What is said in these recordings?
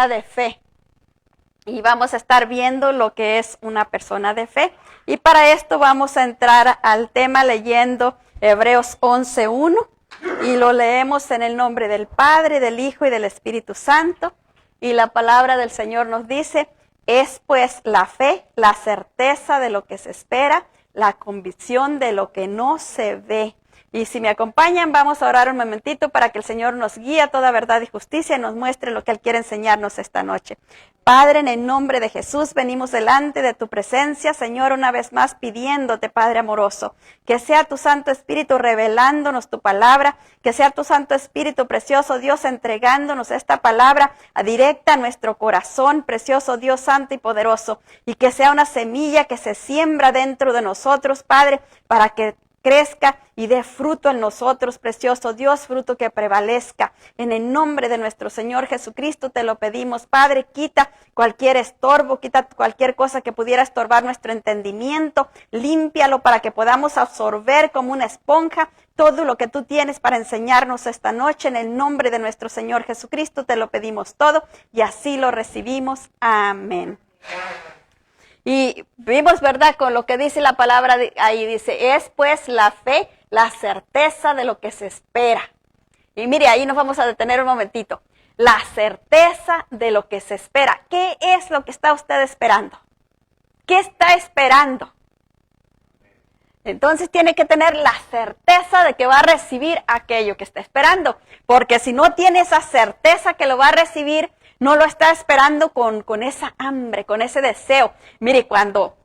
de fe. Y vamos a estar viendo lo que es una persona de fe. Y para esto vamos a entrar al tema leyendo Hebreos 11:1. Y lo leemos en el nombre del Padre, del Hijo y del Espíritu Santo. Y la palabra del Señor nos dice: es pues la fe, la certeza de lo que se espera, la convicción de lo que no se ve. Y si me acompañan, vamos a orar un momentito para que el Señor nos guíe a toda verdad y justicia y nos muestre lo que Él quiere enseñarnos esta noche. Padre, en el nombre de Jesús, venimos delante de tu presencia, Señor, una vez más pidiéndote, Padre amoroso, que sea tu Santo Espíritu revelándonos tu palabra, que sea tu Santo Espíritu precioso, Dios, entregándonos esta palabra directa a nuestro corazón, precioso Dios santo y poderoso, y que sea una semilla que se siembra dentro de nosotros, Padre, para que crezca y dé fruto en nosotros, precioso Dios, fruto que prevalezca. En el nombre de nuestro Señor Jesucristo te lo pedimos, Padre, quita cualquier estorbo, quita cualquier cosa que pudiera estorbar nuestro entendimiento, límpialo para que podamos absorber como una esponja todo lo que tú tienes para enseñarnos esta noche. En el nombre de nuestro Señor Jesucristo te lo pedimos todo y así lo recibimos. Amén. Y vimos, ¿verdad?, con lo que dice la palabra, ahí dice, es pues la fe, la certeza de lo que se espera. Y mire, ahí nos vamos a detener un momentito. La certeza de lo que se espera. ¿Qué es lo que está usted esperando? ¿Qué está esperando? Entonces tiene que tener la certeza de que va a recibir aquello que está esperando. Porque si no tiene esa certeza que lo va a recibir, no lo está esperando con esa hambre, con ese deseo. Mire, cuando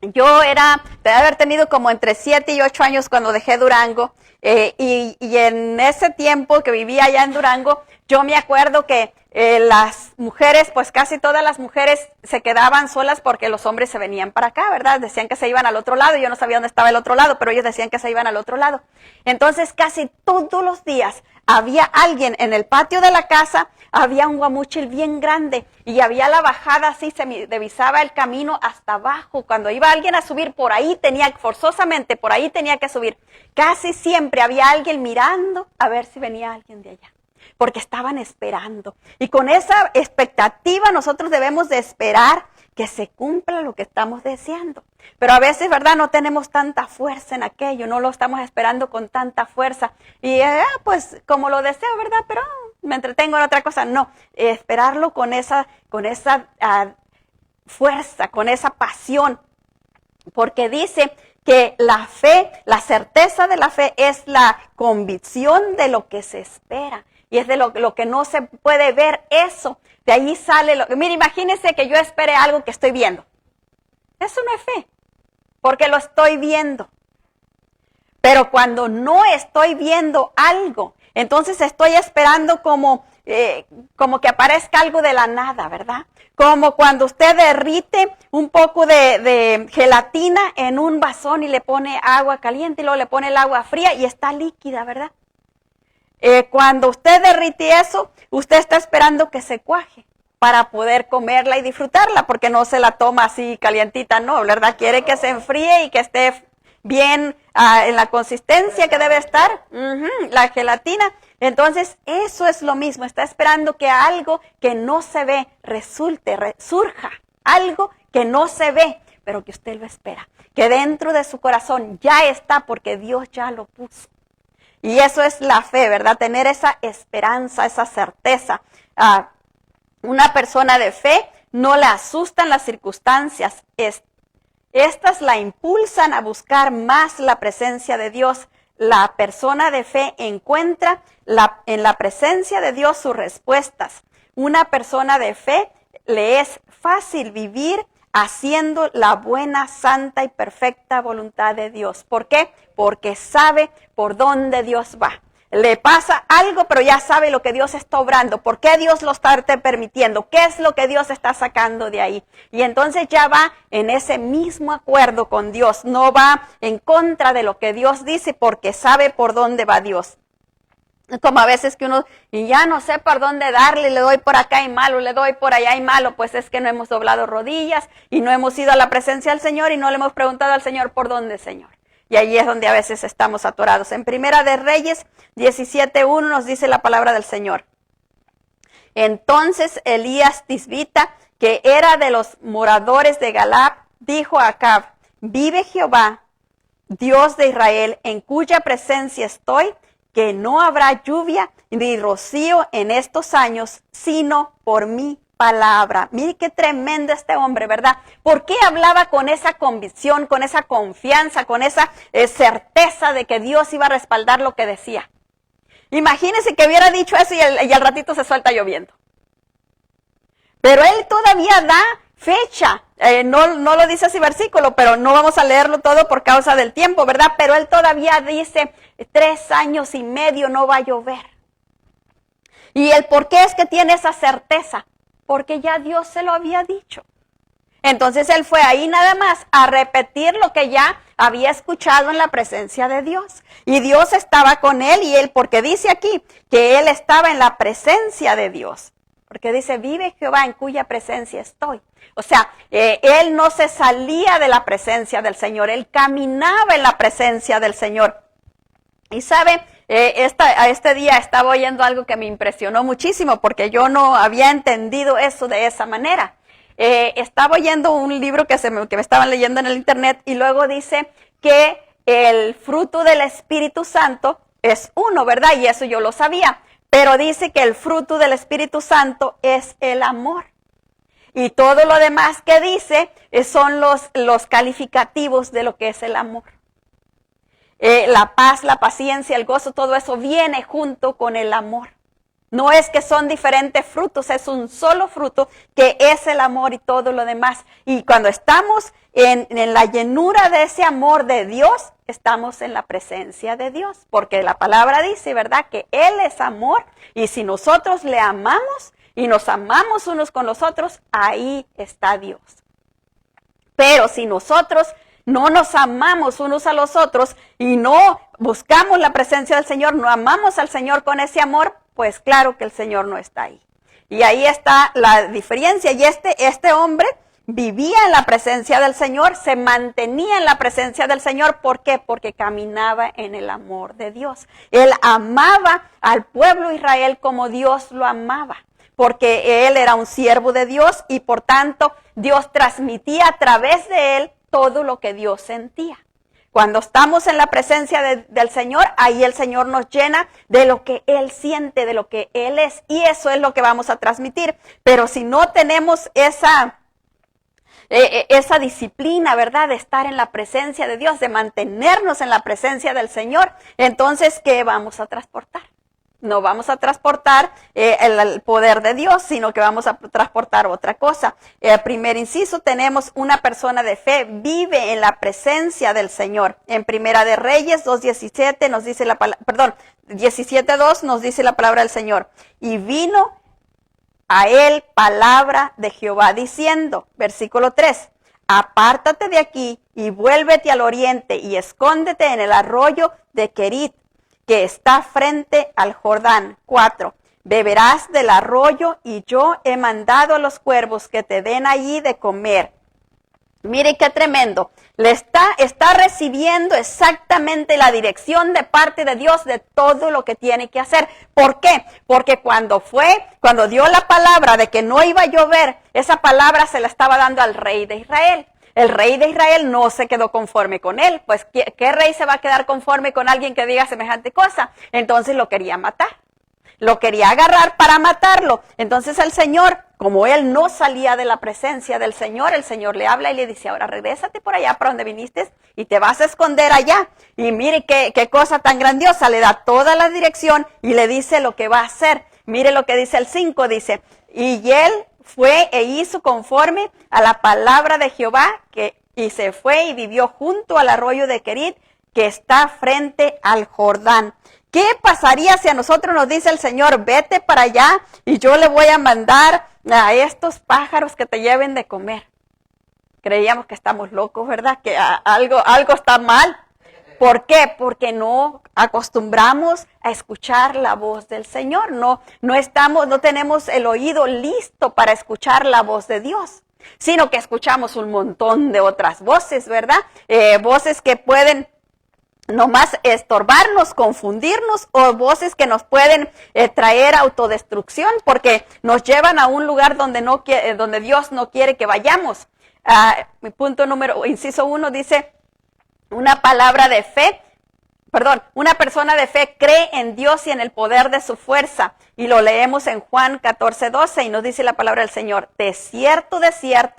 yo de haber tenido como entre 7 y 8 años cuando dejé Durango, y en ese tiempo que vivía allá en Durango, yo me acuerdo que las mujeres, pues casi todas las mujeres se quedaban solas porque los hombres se venían para acá, ¿verdad? Decían que se iban al otro lado, yo no sabía dónde estaba el otro lado, pero ellos decían que se iban al otro lado. Entonces casi todos los días había alguien en el patio de la casa, había un guamúchil bien grande y había la bajada así, se divisaba el camino hasta abajo. Cuando iba alguien a subir por ahí, forzosamente por ahí tenía que subir. Casi siempre había alguien mirando a ver si venía alguien de allá, porque estaban esperando. Y con esa expectativa nosotros debemos de esperar que se cumpla lo que estamos deseando. Pero a veces, ¿verdad?, no tenemos tanta fuerza en aquello, no lo estamos esperando con tanta fuerza. Y pues como lo deseo, ¿verdad?, pero me entretengo en otra cosa. No, esperarlo con esa fuerza, con esa pasión. Porque dice que la fe, la certeza de la fe es la convicción de lo que se espera. Y es de lo que no se puede ver, eso. De ahí sale mire, imagínense que yo espere algo que estoy viendo. Eso no es fe, porque lo estoy viendo. Pero cuando no estoy viendo algo, entonces estoy esperando como que aparezca algo de la nada, ¿verdad? Como cuando usted derrite un poco de gelatina en un vasón y le pone agua caliente y luego le pone el agua fría y está líquida, ¿verdad? Cuando usted derrite eso, usted está esperando que se cuaje para poder comerla y disfrutarla, porque no se la toma así calientita, no, ¿verdad? Quiere que se enfríe y que esté bien en la consistencia que debe estar, la gelatina. Entonces, eso es lo mismo, está esperando que algo que no se ve surja, algo que no se ve, pero que usted lo espera, que dentro de su corazón ya está porque Dios ya lo puso. Y eso es la fe, ¿verdad? Tener esa esperanza, esa certeza. Una persona de fe no le asustan las circunstancias. Estas la impulsan a más la presencia de Dios. La persona de fe encuentra en la presencia de Dios sus respuestas. Una persona de fe le es fácil vivir haciendo la buena, santa y perfecta voluntad de Dios. ¿Por qué? Porque sabe por dónde Dios va. Le pasa algo, pero ya sabe lo que Dios está obrando. ¿Por qué Dios lo está permitiendo? ¿Qué es lo que Dios está sacando de ahí? Y entonces ya va en ese mismo acuerdo con Dios. No va en contra de lo que Dios dice porque sabe por dónde va Dios. Como a veces que uno, y ya no sé por dónde darle, le doy por acá y malo, le doy por allá y malo, pues es que no hemos doblado rodillas y no hemos ido a la presencia del Señor y no le hemos preguntado al Señor por dónde, Señor. Y ahí es donde a veces estamos atorados. En Primera de Reyes 17:1 nos dice la palabra del Señor. Entonces Elías Tisbita, que era de los moradores de Galad, dijo a Acab: vive Jehová, Dios de Israel, en cuya presencia estoy, que no habrá lluvia ni rocío en estos años, sino por mi palabra. Mire qué tremendo este hombre, ¿verdad? ¿Por qué hablaba con esa convicción, con esa confianza, con esa certeza de que Dios iba a respaldar lo que decía? Imagínense que hubiera dicho eso y al ratito se suelta lloviendo. Pero él todavía da fecha. No lo dice así versículo, pero no vamos a leerlo todo por causa del tiempo, ¿verdad? Pero él todavía dice 3 años y medio no va a llover. ¿Y el por qué es que tiene esa certeza? Porque ya Dios se lo había dicho. Entonces él fue ahí nada más a repetir lo que ya había escuchado en la presencia de Dios. Y Dios estaba con él y él, porque dice aquí que él estaba en la presencia de Dios. Porque dice, vive Jehová en cuya presencia estoy. O sea, él no se salía de la presencia del Señor, él caminaba en la presencia del Señor. Y sabe, este día estaba oyendo algo que me impresionó muchísimo porque yo no había entendido eso de esa manera. Estaba oyendo un libro que me estaban leyendo en el internet y luego dice que el fruto del Espíritu Santo es uno, ¿verdad? Y eso yo lo sabía. Pero dice que el fruto del Espíritu Santo es el amor. Y todo lo demás que dice son los calificativos de lo que es el amor. La paz, la paciencia, el gozo, todo eso viene junto con el amor. No es que son diferentes frutos, es un solo fruto que es el amor y todo lo demás. Y cuando estamos en la llenura de ese amor de Dios, estamos en la presencia de Dios. Porque la palabra dice, ¿verdad?, que Él es amor y si nosotros le amamos y nos amamos unos con los otros, ahí está Dios. Pero si nosotros no nos amamos unos a los otros y no buscamos la presencia del Señor, no amamos al Señor con ese amor, pues claro que el Señor no está ahí. Y ahí está la diferencia. Y este hombre vivía en la presencia del Señor, se mantenía en la presencia del Señor. ¿Por qué? Porque caminaba en el amor de Dios. Él amaba al pueblo de Israel como Dios lo amaba. Porque él era un siervo de Dios y por tanto Dios transmitía a través de él todo lo que Dios sentía. Cuando estamos en la presencia del Señor, ahí el Señor nos llena de lo que Él siente, de lo que Él es. Y eso es lo que vamos a transmitir. Pero si no tenemos esa disciplina, ¿verdad?, de estar en la presencia de Dios, de mantenernos en la presencia del Señor, entonces, ¿qué vamos a transportar? No vamos a transportar el poder de Dios, sino que vamos a transportar otra cosa. Primer inciso, tenemos una persona de fe, vive en la presencia del Señor. En Primera de Reyes 2:17 nos dice la palabra, 17:2 nos dice la palabra del Señor. Y vino a él palabra de Jehová diciendo, versículo 3, apártate de aquí y vuélvete al oriente y escóndete en el arroyo de Querit, que está frente al Jordán. 4. Beberás del arroyo y yo he mandado a los cuervos que te den allí de comer. Mire qué tremendo. Le está recibiendo exactamente la dirección de parte de Dios de todo lo que tiene que hacer. ¿Por qué? Porque cuando dio la palabra de que no iba a llover, esa palabra se la estaba dando al rey de Israel. El rey de Israel no se quedó conforme con él. Pues, ¿qué rey se va a quedar conforme con alguien que diga semejante cosa? Entonces lo quería matar. Lo quería agarrar para matarlo. Entonces el Señor, como él no salía de la presencia del Señor, el Señor le habla y le dice, ahora regrésate por allá para donde viniste y te vas a esconder allá. Y mire qué cosa tan grandiosa. Le da toda la dirección y le dice lo que va a hacer. Mire lo que dice el 5, dice, y él fue e hizo conforme a la palabra de Jehová, y se fue y vivió junto al arroyo de Querit, que está frente al Jordán. ¿Qué pasaría si a nosotros nos dice el Señor, vete para allá y yo le voy a mandar a estos pájaros que te lleven de comer? Creíamos que estamos locos, ¿verdad? Que algo está mal. ¿Por qué? Porque no acostumbramos a escuchar la voz del Señor. No tenemos el oído listo para escuchar la voz de Dios, sino que escuchamos un montón de otras voces, ¿verdad? Voces que pueden nomás estorbarnos, confundirnos, o voces que nos pueden traer autodestrucción porque nos llevan a un lugar donde donde Dios no quiere que vayamos. Mi inciso 1 dice, una persona de fe cree en Dios y en el poder de su fuerza. Y lo leemos en Juan 14:12 y nos dice la palabra del Señor: de cierto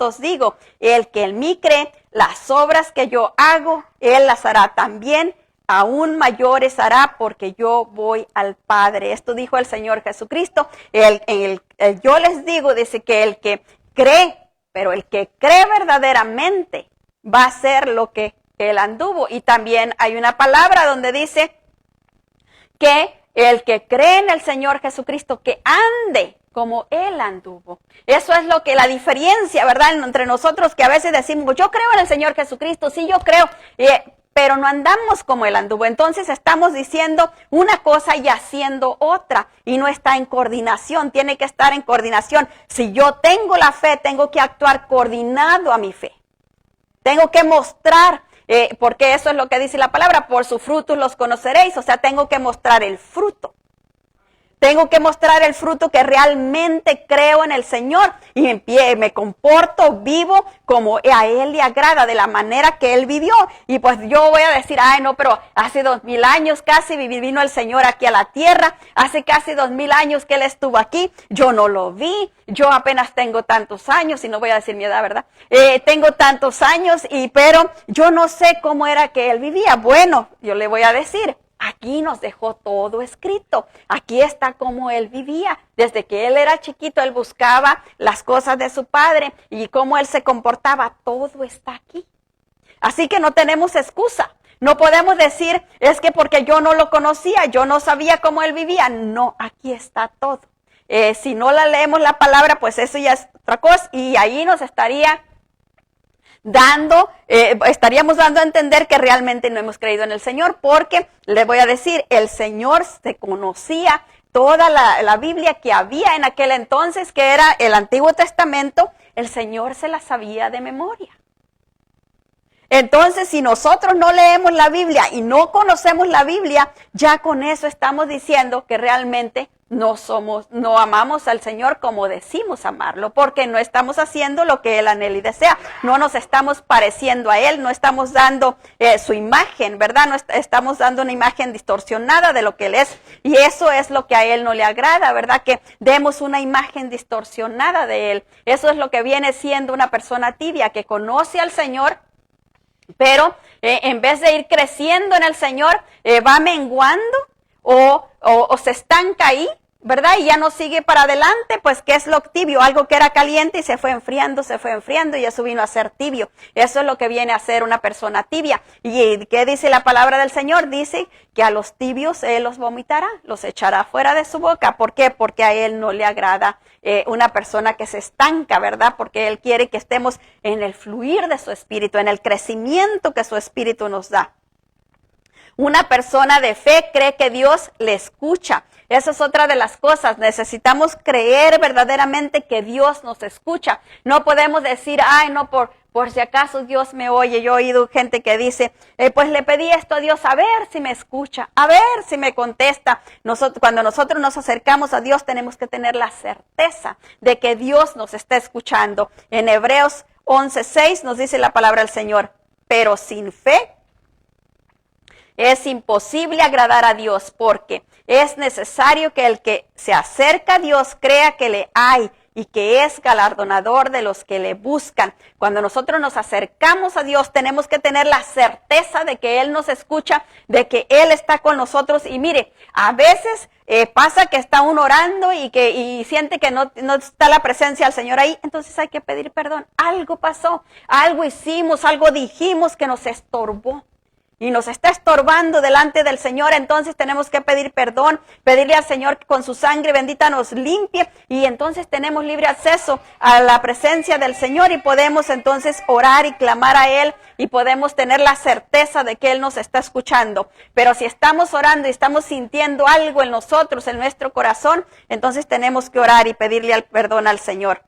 os digo, el que en mí cree, las obras que yo hago, él las hará también, aún mayores hará, porque yo voy al Padre. Esto dijo el Señor Jesucristo. Yo les digo, dice que el que cree, pero el que cree verdaderamente va a hacer lo que él anduvo. Y también hay una palabra donde dice que el que cree en el Señor Jesucristo, que ande como él anduvo. Eso es lo que la diferencia, ¿verdad?, entre nosotros, que a veces decimos, yo creo en el Señor Jesucristo, sí, yo creo, pero no andamos como él anduvo. Entonces estamos diciendo una cosa y haciendo otra, y no está en coordinación. Tiene que estar en coordinación. Si yo tengo la fe, tengo que actuar coordinado a mi fe. Tengo que mostrar, porque eso es lo que dice la palabra, por sus frutos los conoceréis. O sea, tengo que mostrar el fruto. Tengo que mostrar el fruto que realmente creo en el Señor y me comporto, vivo como a Él le agrada, de la manera que Él vivió. Y pues yo voy a decir, ay no, pero hace 2000 años casi vino el Señor aquí a la tierra, hace casi 2000 años que Él estuvo aquí, yo no lo vi, yo apenas tengo tantos años, y no voy a decir mi edad, ¿verdad? Tengo tantos años, pero yo no sé cómo era que Él vivía. Bueno, yo le voy a decir, aquí nos dejó todo escrito. Aquí está cómo él vivía. Desde que él era chiquito, él buscaba las cosas de su padre y cómo él se comportaba. Todo está aquí. Así que no tenemos excusa. No podemos decir, es que porque yo no lo conocía, yo no sabía cómo él vivía. No, aquí está todo. Si no leemos la palabra, pues eso ya es otra cosa. Y ahí nos estaríamos dando a entender que realmente no hemos creído en el Señor, porque les voy a decir, el Señor se conocía toda la Biblia que había en aquel entonces, que era el Antiguo Testamento. El Señor se la sabía de memoria. Entonces, si nosotros no leemos la Biblia y no conocemos la Biblia, ya con eso estamos diciendo que realmente no amamos al Señor como decimos amarlo, porque no estamos haciendo lo que Él anhela y desea. No nos estamos pareciendo a Él, no estamos dando su imagen, ¿verdad? No estamos dando una imagen distorsionada de lo que Él es, y eso es lo que a Él no le agrada, ¿verdad? Que demos una imagen distorsionada de Él. Eso es lo que viene siendo una persona tibia, que conoce al Señor, pero en vez de ir creciendo en el Señor, va menguando o se estanca ahí, ¿verdad? Y ya no sigue para adelante. Pues, ¿qué es lo tibio? Algo que era caliente y se fue enfriando y eso vino a ser tibio. Eso es lo que viene a ser una persona tibia. ¿Y qué dice la palabra del Señor? Dice que a los tibios Él los vomitará, los echará fuera de su boca. ¿Por qué? Porque a Él no le agrada una persona que se estanca, ¿verdad? Porque Él quiere que estemos en el fluir de su espíritu, en el crecimiento que su espíritu nos da. Una persona de fe cree que Dios le escucha. Esa es otra de las cosas. Necesitamos creer verdaderamente que Dios nos escucha. No podemos decir, ay, no, por si acaso Dios me oye. Yo he oído gente que dice, pues le pedí esto a Dios, a ver si me escucha, a ver si me contesta. Cuando nosotros nos acercamos a Dios, tenemos que tener la certeza de que Dios nos está escuchando. En Hebreos 11:6 nos dice la palabra del Señor, pero sin fe es imposible agradar a Dios, porque es necesario que el que se acerca a Dios crea que le hay y que es galardonador de los que le buscan. Cuando nosotros nos acercamos a Dios, tenemos que tener la certeza de que Él nos escucha, de que Él está con nosotros. Y mire, a veces pasa que está uno orando y siente que no está la presencia del Señor ahí, entonces hay que pedir perdón. Algo pasó, algo hicimos, algo dijimos que nos estorbó. Y nos está estorbando delante del Señor. Entonces tenemos que pedir perdón, pedirle al Señor que con su sangre bendita nos limpie, y entonces tenemos libre acceso a la presencia del Señor y podemos entonces orar y clamar a Él, y podemos tener la certeza de que Él nos está escuchando. Pero si estamos orando y estamos sintiendo algo en nosotros, en nuestro corazón, entonces tenemos que orar y pedirle perdón al Señor.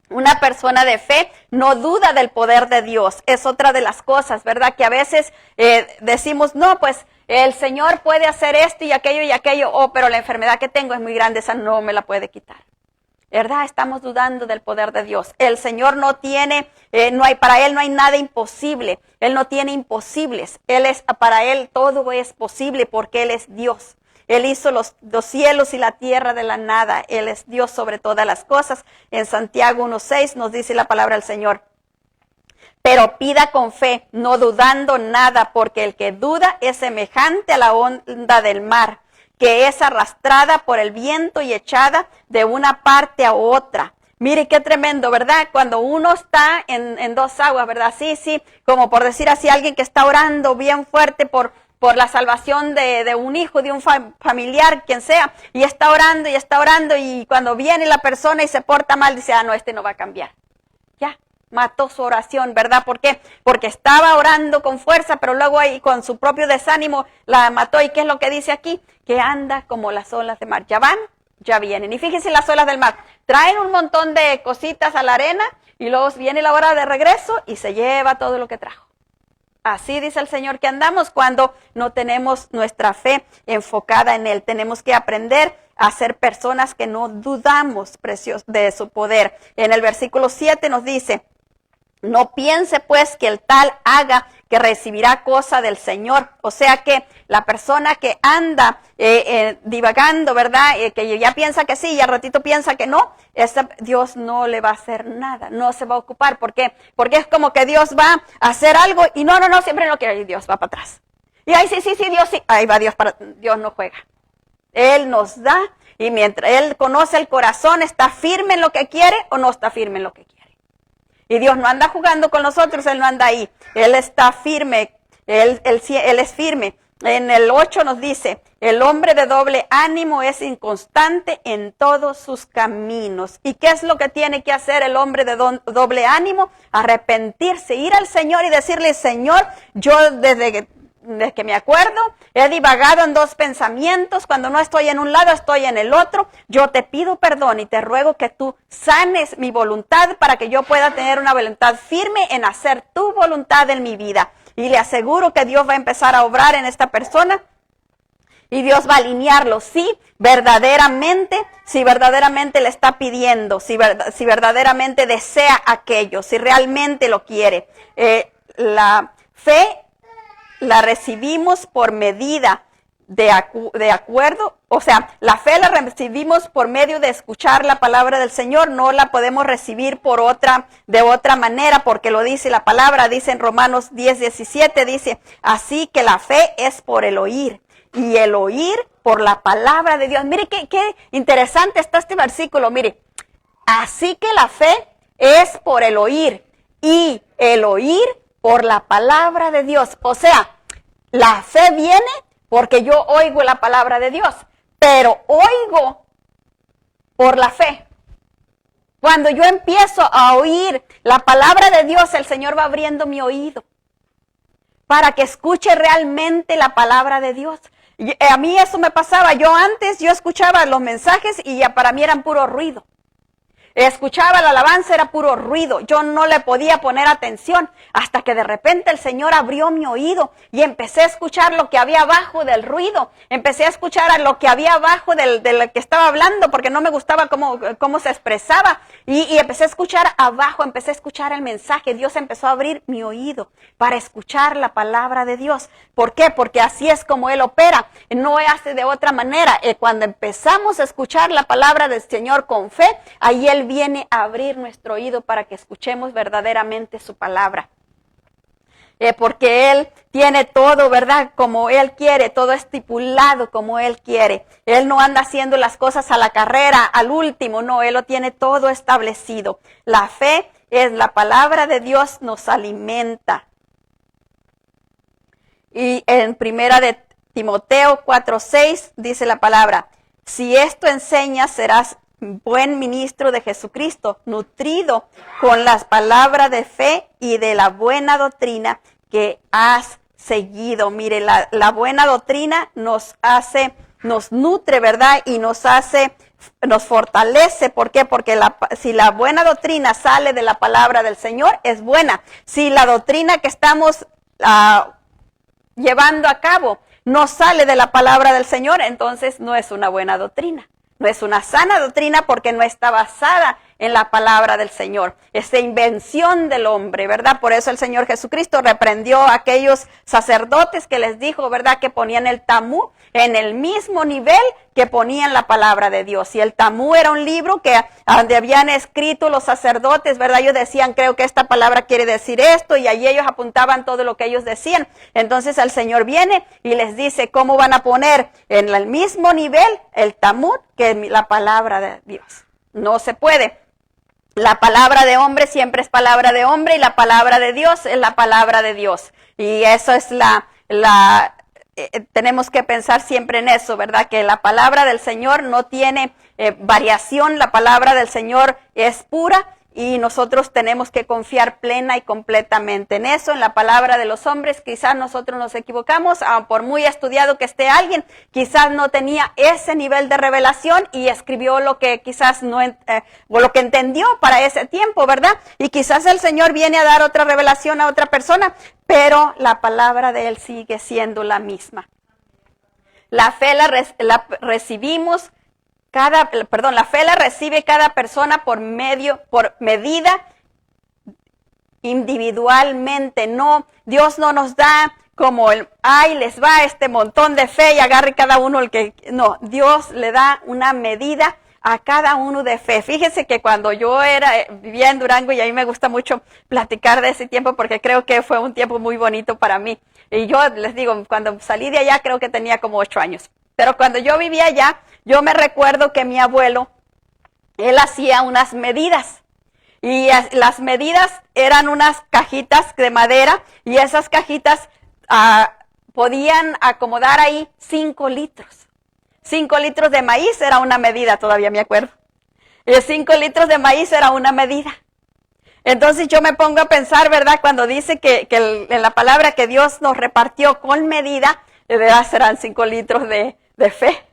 Una persona de fe no duda del poder de Dios. Es otra de las cosas, ¿verdad? Que a veces decimos, no, pues el Señor puede hacer esto y aquello, oh, pero la enfermedad que tengo es muy grande, esa no me la puede quitar. ¿Verdad? Estamos dudando del poder de Dios. El Señor no tiene, para Él no hay nada imposible. Él no tiene imposibles. Para Él todo es posible porque Él es Dios. Él hizo los cielos y la tierra de la nada. Él es Dios sobre todas las cosas. En Santiago 1:6 nos dice la palabra del Señor. Pero pida con fe, no dudando nada, porque el que duda es semejante a la onda del mar, que es arrastrada por el viento y echada de una parte a otra. Mire qué tremendo, ¿verdad? Cuando uno está en dos aguas, ¿verdad? Sí, como por decir así, alguien que está orando bien fuerte por la salvación de un hijo, de un familiar, quien sea, y está orando, y cuando viene la persona y se porta mal, dice, no, este no va a cambiar. Ya, mató su oración, ¿verdad? ¿Por qué? Porque estaba orando con fuerza, pero luego ahí con su propio desánimo la mató. ¿Y qué es lo que dice aquí? Que anda como las olas de mar. Ya van, ya vienen. Y fíjense las olas del mar. Traen un montón de cositas a la arena y luego viene la hora de regreso y se lleva todo lo que trajo. Así dice el Señor que andamos cuando no tenemos nuestra fe enfocada en Él. Tenemos que aprender a ser personas que no dudamos de su poder. En el versículo 7 nos dice, no piense pues que el tal haga que recibirá cosa del Señor. O sea que la persona que anda divagando, ¿verdad? Que ya piensa que sí y al ratito piensa que no, Dios no le va a hacer nada, no se va a ocupar. ¿Por qué? Porque es como que Dios va a hacer algo y no, siempre no quiere, y Dios va para atrás. Y ahí sí, Dios sí, ahí va Dios Dios no juega. Él nos da y mientras Él conoce el corazón, ¿está firme en lo que quiere o no está firme en lo que quiere? Y Dios no anda jugando con nosotros, Él no anda ahí. Él está firme, Él es firme. En el 8 nos dice, el hombre de doble ánimo es inconstante en todos sus caminos. ¿Y qué es lo que tiene que hacer el hombre de doble ánimo? Arrepentirse, ir al Señor y decirle, Señor, yo desde que me acuerdo, he divagado en dos pensamientos, cuando no estoy en un lado, estoy en el otro. Yo te pido perdón y te ruego que tú sanes mi voluntad para que yo pueda tener una voluntad firme en hacer tu voluntad en mi vida. Y le aseguro que Dios va a empezar a obrar en esta persona y Dios va a alinearlo, si verdaderamente le está pidiendo, si verdaderamente desea aquello, si realmente lo quiere. La fe la recibimos por medida de acuerdo, o sea, la fe la recibimos por medio de escuchar la palabra del Señor, no la podemos recibir de otra manera, porque lo dice la palabra, dice en Romanos 10:17, dice, así que la fe es por el oír, y el oír por la palabra de Dios. Mire qué interesante está este versículo, mire, así que la fe es por el oír, y el oír por la palabra de Dios. O sea, la fe viene porque yo oigo la palabra de Dios, pero oigo por la fe. Cuando yo empiezo a oír la palabra de Dios, el Señor va abriendo mi oído para que escuche realmente la palabra de Dios. Y a mí eso me pasaba. Yo escuchaba los mensajes y ya para mí eran puro ruido. Escuchaba la alabanza, era puro ruido. Yo no le podía poner atención hasta que de repente el Señor abrió mi oído y empecé a escuchar lo que había abajo del ruido. Empecé a escuchar a lo que había abajo de lo que estaba hablando porque no me gustaba cómo se expresaba. Y empecé a escuchar abajo, empecé a escuchar el mensaje. Dios empezó a abrir mi oído para escuchar la palabra de Dios. ¿Por qué? Porque así es como Él opera. No hace de otra manera. Cuando empezamos a escuchar la palabra del Señor con fe, ahí Él viene a abrir nuestro oído para que escuchemos verdaderamente su palabra. Porque Él tiene todo, ¿verdad? Como Él quiere, todo estipulado como Él quiere. Él no anda haciendo las cosas a la carrera, al último, no, Él lo tiene todo establecido. La fe es la palabra de Dios, nos alimenta. Y en primera de Timoteo 4:6 dice la palabra, si esto enseñas serás buen ministro de Jesucristo, nutrido con las palabras de fe y de la buena doctrina que has seguido. Mire, la buena doctrina nos nutre, ¿verdad? Y nos hace nos fortalece. ¿Por qué? Porque si la buena doctrina sale de la palabra del Señor, es buena. Si la doctrina que estamos llevando a cabo no sale de la palabra del Señor, entonces no es una buena doctrina. No es una sana doctrina porque no está basada en la palabra del Señor. Es de invención del hombre, ¿verdad? Por eso el Señor Jesucristo reprendió a aquellos sacerdotes que les dijo, ¿verdad? Que ponían el Talmud en el mismo nivel que ponían la palabra de Dios. Y el Talmud era un libro que donde habían escrito los sacerdotes, ¿verdad? Ellos decían, creo que esta palabra quiere decir esto, y allí ellos apuntaban todo lo que ellos decían. Entonces el Señor viene y les dice cómo van a poner en el mismo nivel el Talmud que la palabra de Dios. No se puede. La palabra de hombre siempre es palabra de hombre y la palabra de Dios es la palabra de Dios. Y eso es tenemos que pensar siempre en eso, ¿verdad? Que la palabra del Señor no tiene variación, la palabra del Señor es pura y nosotros tenemos que confiar plena y completamente en eso, en la palabra de los hombres. Quizás nosotros nos equivocamos, por muy estudiado que esté alguien, quizás no tenía ese nivel de revelación y escribió lo que quizás no, o lo que entendió para ese tiempo, ¿verdad? Y quizás el Señor viene a dar otra revelación a otra persona, pero la palabra de Él sigue siendo la misma. La fe la recibimos. La fe la recibe cada persona por medida individualmente. No, Dios no nos da como les va este montón de fe y agarre cada uno el que. No, Dios le da una medida a cada uno de fe. Fíjense que cuando yo vivía en Durango, y a mí me gusta mucho platicar de ese tiempo porque creo que fue un tiempo muy bonito para mí. Y yo les digo, cuando salí de allá creo que tenía como 8 años. Pero cuando yo vivía allá, yo me recuerdo que mi abuelo, él hacía unas medidas. Y las medidas eran unas cajitas de madera y esas cajitas podían acomodar ahí 5 litros. 5 litros de maíz era una medida, todavía me acuerdo. Y 5 litros de maíz era una medida. Entonces yo me pongo a pensar, ¿verdad? Cuando dice que en la palabra que Dios nos repartió con medida, de verdad serán 5 litros de fe.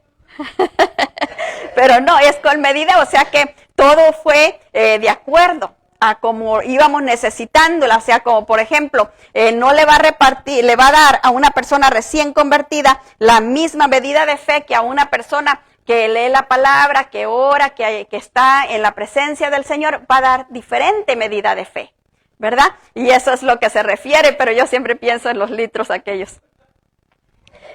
Pero no, es con medida, o sea que todo fue de acuerdo a como íbamos necesitándola. O sea, como por ejemplo, no le va a dar a una persona recién convertida la misma medida de fe que a una persona que lee la palabra, que ora, que está en la presencia del Señor, va a dar diferente medida de fe, ¿verdad? Y eso es lo que se refiere, pero yo siempre pienso en los litros aquellos.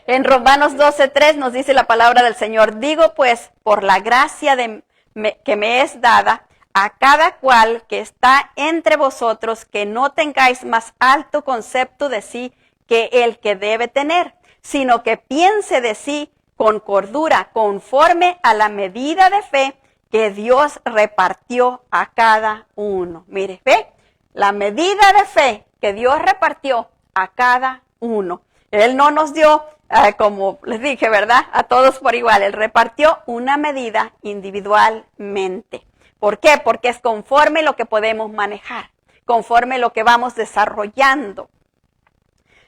En Romanos 12:3 nos dice la palabra del Señor, digo pues, por la gracia que me es dada, a cada cual que está entre vosotros, que no tengáis más alto concepto de sí que el que debe tener, sino que piense de sí con cordura, conforme a la medida de fe que Dios repartió a cada uno. Mire, ve, la medida de fe que Dios repartió a cada uno. Él no nos dio, como les dije, ¿verdad? A todos por igual. Él repartió una medida individualmente. ¿Por qué? Porque es conforme lo que podemos manejar, conforme lo que vamos desarrollando.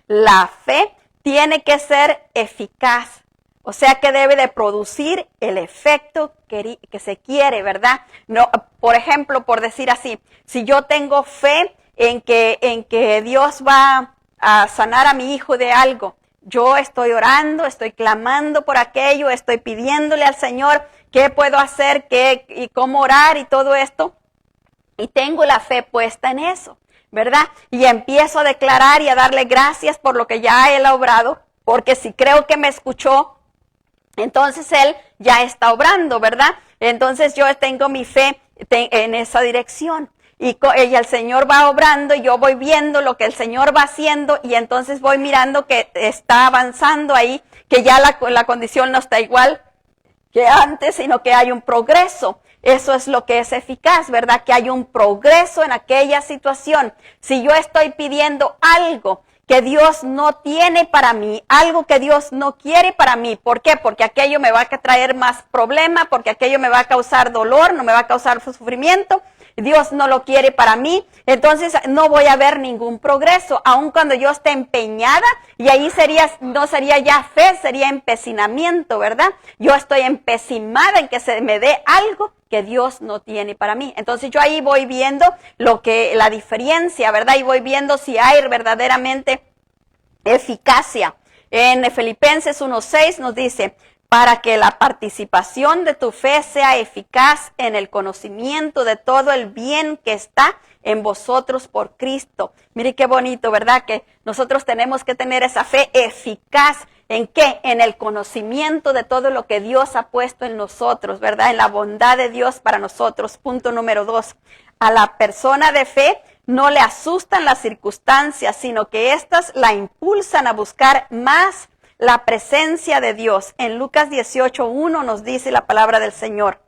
La fe tiene que ser eficaz, o sea que debe de producir el efecto que se quiere, ¿verdad? No, por ejemplo, por decir así, si yo tengo fe en que Dios va a sanar a mi hijo de algo, yo estoy orando, estoy clamando por aquello, estoy pidiéndole al Señor qué puedo hacer, y cómo orar y todo esto, y tengo la fe puesta en eso, ¿verdad? Y empiezo a declarar y a darle gracias por lo que ya Él ha obrado, porque si creo que me escuchó, entonces Él ya está obrando, ¿verdad? Entonces yo tengo mi fe en esa dirección. Y el Señor va obrando y yo voy viendo lo que el Señor va haciendo y entonces voy mirando que está avanzando ahí, que ya la condición no está igual que antes, sino que hay un progreso. Eso es lo que es eficaz, ¿verdad? Que hay un progreso en aquella situación. Si yo estoy pidiendo algo que Dios no tiene para mí, algo que Dios no quiere para mí. ¿Por qué? Porque aquello me va a traer más problema, porque aquello me va a causar dolor, no me va a causar sufrimiento. Dios no lo quiere para mí, entonces no voy a ver ningún progreso, aun cuando yo esté empeñada, y ahí no sería ya fe, sería empecinamiento, ¿verdad? Yo estoy empecinada en que se me dé algo que Dios no tiene para mí. Entonces yo ahí voy viendo la diferencia, ¿verdad? Y voy viendo si hay verdaderamente eficacia. En Filipenses 1:6 nos dice, para que la participación de tu fe sea eficaz en el conocimiento de todo el bien que está en vosotros por Cristo. Mire qué bonito, ¿verdad? Que nosotros tenemos que tener esa fe eficaz. ¿En qué? En el conocimiento de todo lo que Dios ha puesto en nosotros, ¿verdad? En la bondad de Dios para nosotros. Punto número 2. A la persona de fe no le asustan las circunstancias, sino que éstas la impulsan a buscar más la presencia de Dios. En Lucas 18:1 nos dice la palabra del Señor.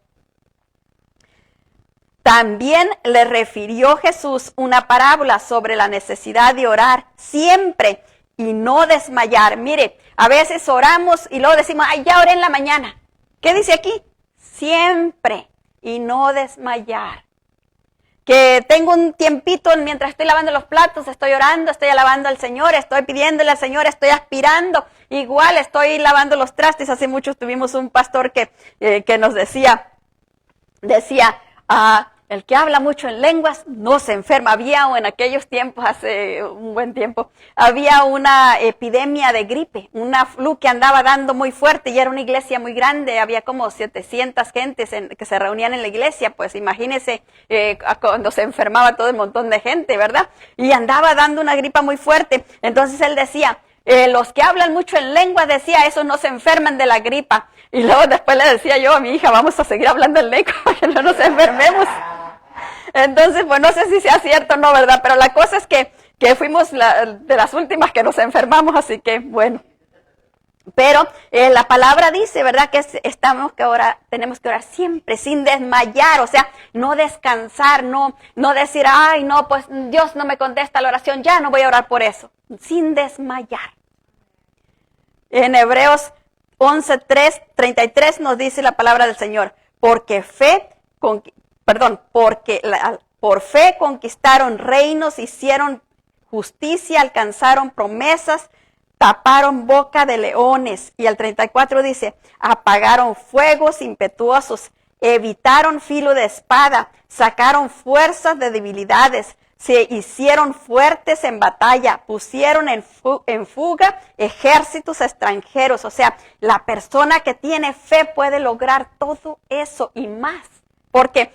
También le refirió Jesús una parábola sobre la necesidad de orar siempre y no desmayar. Mire, a veces oramos y luego decimos, ay, ya oré en la mañana. ¿Qué dice aquí? Siempre y no desmayar. Que tengo un tiempito mientras estoy lavando los platos, estoy orando, estoy alabando al Señor, estoy pidiéndole al Señor, estoy aspirando, igual estoy lavando los trastes. Hace mucho tuvimos un pastor que nos decía, el que habla mucho en lenguas no se enferma. Había en aquellos tiempos, hace un buen tiempo, había una epidemia de gripe, una flu que andaba dando muy fuerte y era una iglesia muy grande, había como 700 gentes que se reunían en la iglesia. Pues imagínense cuando se enfermaba todo el montón de gente, ¿verdad? Y andaba dando una gripa muy fuerte. Entonces él decía, los que hablan mucho en lenguas, decía, esos no se enferman de la gripa. Y luego después le decía yo a mi hija, vamos a seguir hablando en lenguas para que no nos enfermemos. Entonces, pues no sé si sea cierto o no, ¿verdad? Pero la cosa es que fuimos de las últimas que nos enfermamos, así que bueno. Pero la palabra dice, ¿verdad? Que tenemos que orar siempre sin desmayar, o sea, no descansar, no decir, ay, no, pues Dios no me contesta la oración, ya no voy a orar por eso, sin desmayar. En Hebreos 11:33 nos dice la palabra del Señor, porque por fe conquistaron reinos, hicieron justicia, alcanzaron promesas, taparon boca de leones. Y el 34 dice, apagaron fuegos impetuosos, evitaron filo de espada, sacaron fuerzas de debilidades, se hicieron fuertes en batalla, pusieron en fuga ejércitos extranjeros. O sea, la persona que tiene fe puede lograr todo eso y más. Porque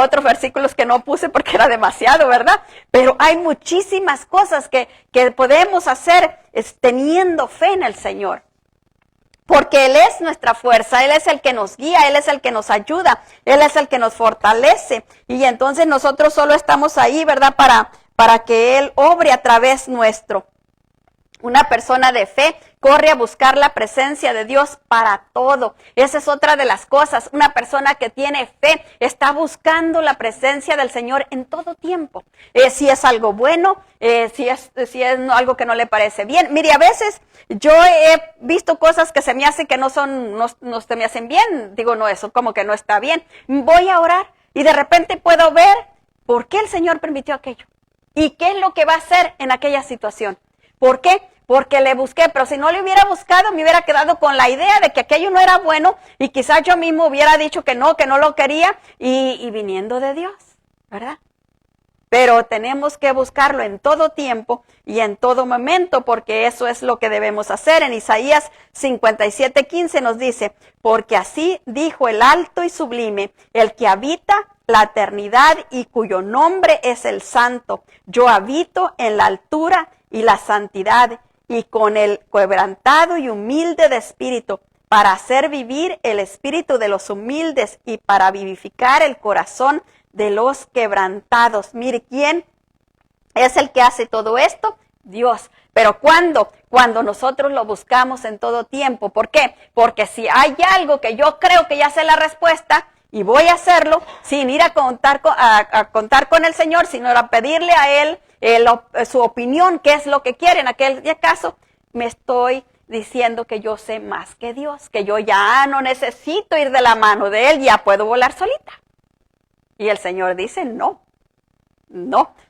otros versículos que no puse porque era demasiado, ¿verdad? Pero hay muchísimas cosas que podemos hacer teniendo fe en el Señor. Porque Él es nuestra fuerza, Él es el que nos guía, Él es el que nos ayuda, Él es el que nos fortalece. Y entonces nosotros solo estamos ahí, ¿verdad? Para que Él obre a través nuestro. Una persona de fe corre a buscar la presencia de Dios para todo. Esa es otra de las cosas. Una persona que tiene fe está buscando la presencia del Señor en todo tiempo. Si es algo bueno, si es algo que no le parece bien. Mire, a veces yo he visto cosas que se me hacen que no se me hacen bien. Digo, no, eso como que no está bien. Voy a orar y de repente puedo ver por qué el Señor permitió aquello. Y qué es lo que va a hacer en aquella situación. ¿Por qué? Porque le busqué, pero si no le hubiera buscado, me hubiera quedado con la idea de que aquello no era bueno y quizás yo mismo hubiera dicho que no lo quería y viniendo de Dios, ¿verdad? Pero tenemos que buscarlo en todo tiempo y en todo momento, porque eso es lo que debemos hacer. En Isaías 57:15 nos dice, porque así dijo el alto y sublime, el que habita la eternidad y cuyo nombre es el Santo. Yo habito en la altura y la santidad, y con el quebrantado y humilde de espíritu, para hacer vivir el espíritu de los humildes y para vivificar el corazón de los quebrantados. Mire, ¿quién es el que hace todo esto? Dios. Pero ¿cuándo? Cuando nosotros lo buscamos en todo tiempo. ¿Por qué? Porque si hay algo que yo creo que ya sé la respuesta, y voy a hacerlo sin ir a contar con el Señor, sino a pedirle a Él su opinión, qué es lo que quiere. En aquel caso, me estoy diciendo que yo sé más que Dios, que yo ya no necesito ir de la mano de Él, ya puedo volar solita. Y el Señor dice, no,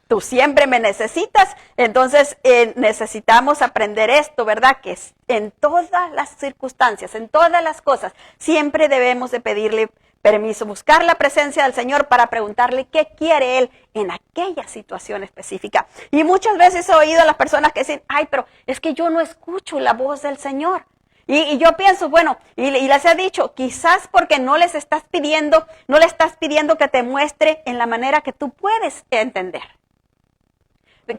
tú siempre me necesitas. Entonces necesitamos aprender esto, ¿verdad? Que en todas las circunstancias, en todas las cosas, siempre debemos de pedirle permiso, buscar la presencia del Señor para preguntarle qué quiere Él en aquella situación específica. Y muchas veces he oído a las personas que dicen, ay, pero es que yo no escucho la voz del Señor. Y yo pienso, bueno, y les he dicho, quizás porque no le estás pidiendo que te muestre en la manera que tú puedes entender.